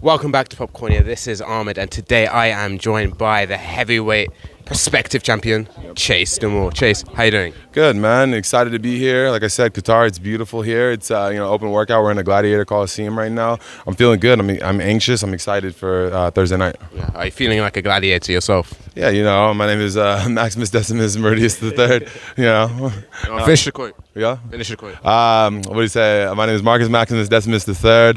Welcome back to Popcornia. This is Ahmed, and today I am joined by the heavyweight prospective champion, Chase Demoor. Chase, how you doing? Good, man. Excited to be here. Like I said, Qatar, it's beautiful here. It's open workout. We're in a Gladiator Coliseum right now. I'm feeling good. I'm anxious. I'm excited for Thursday night. Yeah. Are you feeling like a gladiator yourself? Yeah, my name is Maximus Decimus Meridius III. Finish the quote. Yeah. Finish the quote. What do you say? My name is Marcus Maximus Decimus III,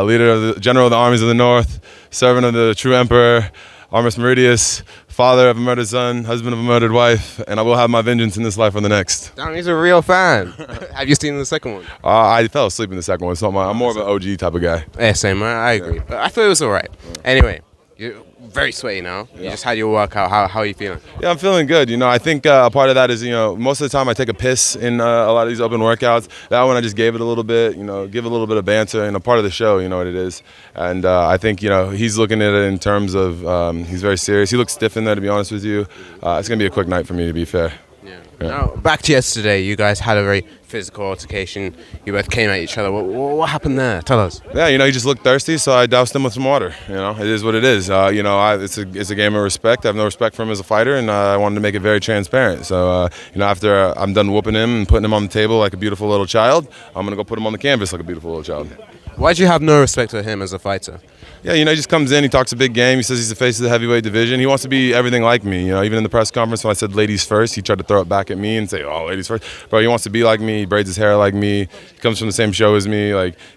leader of the General of the Armies of the North, servant of the true Emperor, Armus Meridius, father of a murdered son, husband of a murdered wife, and I will have my vengeance in this life or the next. Damn, he's a real fan. Have you seen the second one? I fell asleep in the second one, so I'm more of an OG type of guy. Yeah, same. I agree. But I thought it was all right. Anyway, you're very sweaty now. You just had your workout. How are you feeling? Yeah, I'm feeling good. I think a part of that is, most of the time I take a piss in a lot of these open workouts. That one I just gave it a little bit, give a little bit of banter, part of the show, you know what it is. And I think, he's looking at it in terms of he's very serious. He looks stiff in there, to be honest with you. It's going to be a quick night for me, to be fair. Yeah. Now, back to yesterday, you guys had a very physical altercation. You both came at each other. What happened there? Tell us. Yeah, he just looked thirsty, so I doused him with some water. It is what it is. It's a game of respect. I have no respect for him as a fighter, and I wanted to make it very transparent. So, after I'm done whooping him and putting him on the table like a beautiful little child, I'm going to go put him on the canvas like a beautiful little child. Why do you have no respect for him as a fighter? Yeah, he just comes in, he talks a big game, he says he's the face of the heavyweight division. He wants to be everything like me. Even in the press conference when I said ladies first, he tried to throw it back at me and say, oh, ladies first. Bro, he wants to be like me, he braids his hair like me, he comes from the same show as me.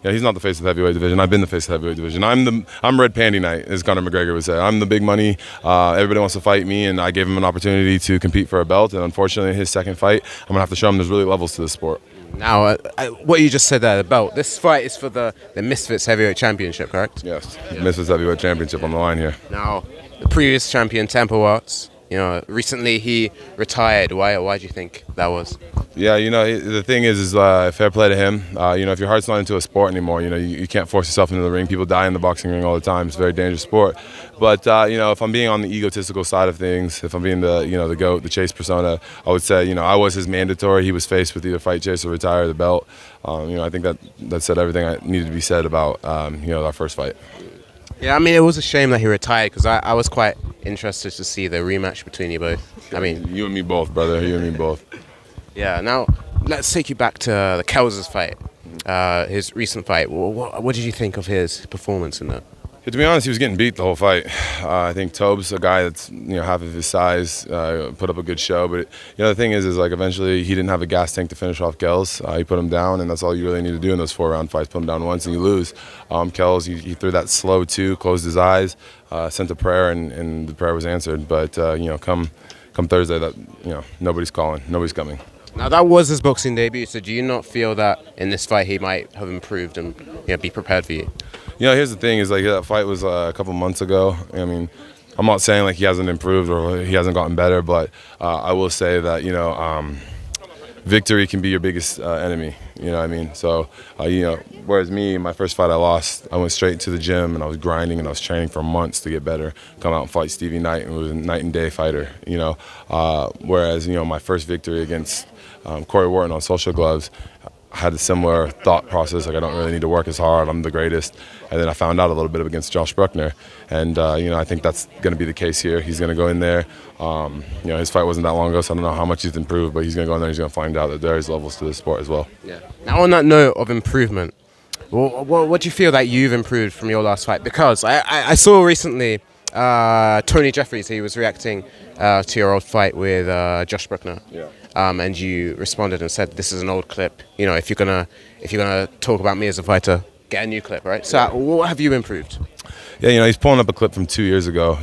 He's not the face of the heavyweight division. I've been the face of the heavyweight division. I'm Red Panty Knight, as Conor McGregor would say. I'm the big money. Everybody wants to fight me, and I gave him an opportunity to compete for a belt. And unfortunately, his second fight, I'm going to have to show him there's really levels to this sport. Now, what you just said there, the belt, this fight is for the Misfits Heavyweight Championship, correct? Yes, Misfits Heavyweight Championship on the line here. Now, the previous champion, Temple Watts, recently he retired. Why do you think that was? Yeah, the thing is fair play to him. If your heart's not into a sport anymore, you can't force yourself into the ring. People die in the boxing ring all the time. It's a very dangerous sport. But, if I'm being on the egotistical side of things, if I'm being the GOAT, the Chase persona, I would say, I was his mandatory. He was faced with either fight Chase or retire the belt. I think that said everything that needed to be said about, our first fight. Yeah, it was a shame that he retired because I was quite interested to see the rematch between you both. You and me both, brother. You and me both. Yeah, now let's take you back to the Kelz's fight, his recent fight. What did you think of his performance in that? Yeah, to be honest, he was getting beat the whole fight. I think Tobes, a guy that's half of his size, put up a good show. But the thing is eventually he didn't have a gas tank to finish off Kelz. He put him down, and that's all you really need to do in those 4-round fights. Put him down once and you lose. Kelz, he threw that slow two, closed his eyes, sent a prayer, and the prayer was answered. But come Thursday, that nobody's calling, nobody's coming. Now that was his boxing debut, so do you not feel that in this fight he might have improved and be prepared for you? Here's the thing: is that fight was a couple months ago. I'm not saying he hasn't improved or he hasn't gotten better, but I will say that victory can be your biggest enemy. You know what I mean? So whereas me, my first fight I lost, I went straight to the gym and I was grinding and I was training for months to get better, come out and fight Stevie Knight, and was a night and day fighter. Whereas my first victory against Corey Wharton on Social Gloves, I had a similar thought process, I don't really need to work as hard, I'm the greatest. And then I found out a little bit against Josh Bruckner. And, I think that's going to be the case here. He's going to go in there. His fight wasn't that long ago, so I don't know how much he's improved, but he's going to go in there and he's going to find out that there is levels to this sport as well. Yeah. Now, on that note of improvement, what do you feel that you've improved from your last fight? Because I saw recently Tony Jeffries, he was reacting to your old fight with Josh Bruckner. Yeah. And you responded and said, "This is an old clip. If you're gonna talk about me as a fighter, get a new clip, right?" So, what have you improved? Yeah, he's pulling up a clip from 2 years ago.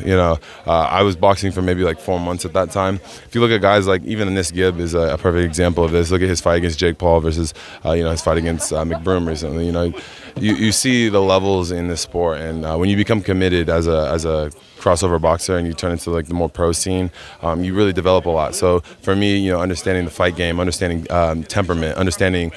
I was boxing for maybe 4 months at that time. If you look at guys even Anis Gibb is a perfect example of this. Look at his fight against Jake Paul versus his fight against McBroom recently. You see the levels in this sport, and when you become committed as a crossover boxer and you turn into the more pro scene, you really develop a lot. So for me, understanding the fight game, understanding temperament, understanding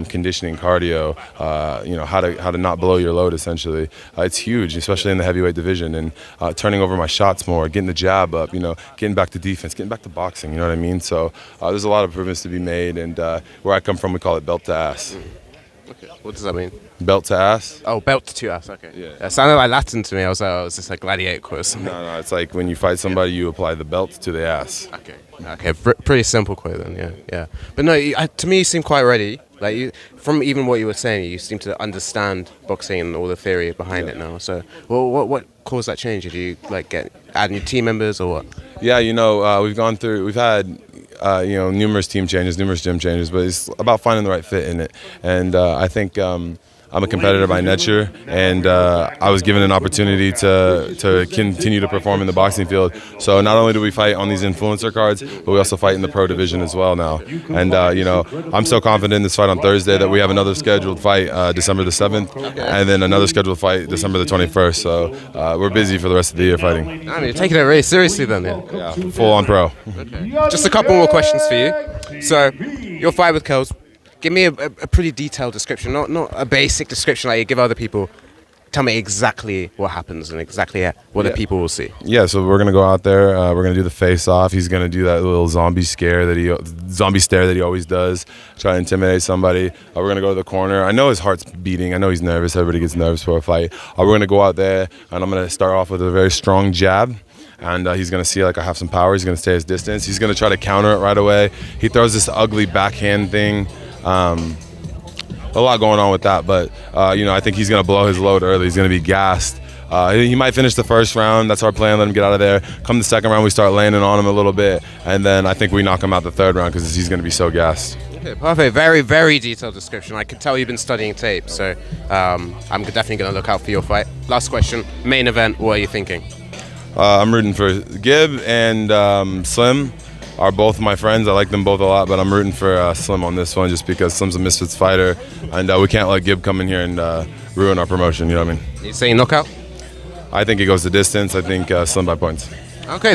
conditioning, cardio, how to not blow your load essentially, it's huge, especially in the heavyweight division. And turning over my shots more, getting the jab up, getting back to defense, getting back to boxing. You know what I mean? So there's a lot of improvements to be made, and where I come from, we call it belt to ass. Okay. What does that mean? Belt to ass. Oh, belt to ass. Okay. Yeah. That sounded like Latin to me. I was like, oh, is this like gladiator quote or something? No, it's like when you fight somebody, you apply the belt to the ass. Okay. Okay. Pretty simple quote then. Yeah. Yeah. But no, to me, you seem quite ready. Like you, from even what you were saying, you seem to understand boxing and all the theory behind it now. So, well, what caused that change? Did you like add new team members or what? Yeah, we've had numerous team changes, numerous gym changes, but it's about finding the right fit in it. And I think I'm a competitor by nature, and I was given an opportunity to continue to perform in the boxing field. So not only do we fight on these influencer cards, but we also fight in the pro division as well now. And I'm so confident in this fight on Thursday that we have another scheduled fight December the 7th, and then another scheduled fight December the 21st. So we're busy for the rest of the year fighting. I mean, you're taking it really seriously then. Yeah, full on pro. Okay. Just a couple more questions for you. So, your fight with Kels. Give me a pretty detailed description, not a basic description like you give other people. Tell me exactly what happens and exactly what the people will see. Yeah, so we're gonna go out there. We're gonna do the face-off. He's gonna do that little zombie stare that he always does, try to intimidate somebody. We're gonna go to the corner. I know his heart's beating. I know he's nervous. Everybody gets nervous for a fight. We're gonna go out there, and I'm gonna start off with a very strong jab. And he's going to see like I have some power. He's going to stay his distance. He's going to try to counter it right away. He throws this ugly backhand thing. A lot going on with that, but I think he's going to blow his load early. He's going to be gassed. He might finish the first round. That's our plan. Let him get out of there. Come the second round, we start landing on him a little bit, and then I think we knock him out the third round because he's going to be so gassed. Okay, perfect. Very, very detailed description. I can tell you've been studying tape, so I'm definitely going to look out for your fight. Last question, main event, what are you thinking? I'm rooting for Gib and Slim are both my friends. I like them both a lot, but I'm rooting for Slim on this one just because Slim's a misfits fighter, and we can't let Gib come in here and ruin our promotion, you know what I mean? You saying knockout? I think it goes the distance. I think Slim by points. Okay,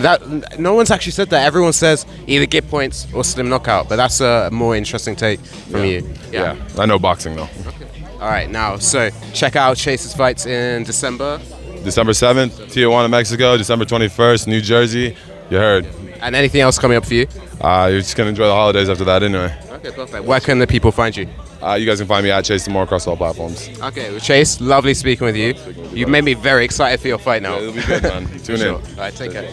no one's actually said that. Everyone says either Gib points or Slim knockout, but that's a more interesting take from you. Yeah, I know boxing though. Okay. All right, now, so check out Chase's fights in December. December 7th, Tijuana, Mexico. December 21st, New Jersey. You heard. And anything else coming up for you? You're just going to enjoy the holidays after that anyway. Okay, perfect. Where can the people find you? You guys can find me at Chase Demoor across all platforms. Okay, well, Chase, lovely speaking with you. You've made me very excited for your fight now. Yeah, it'll be good, man. Tune in. All right, take care.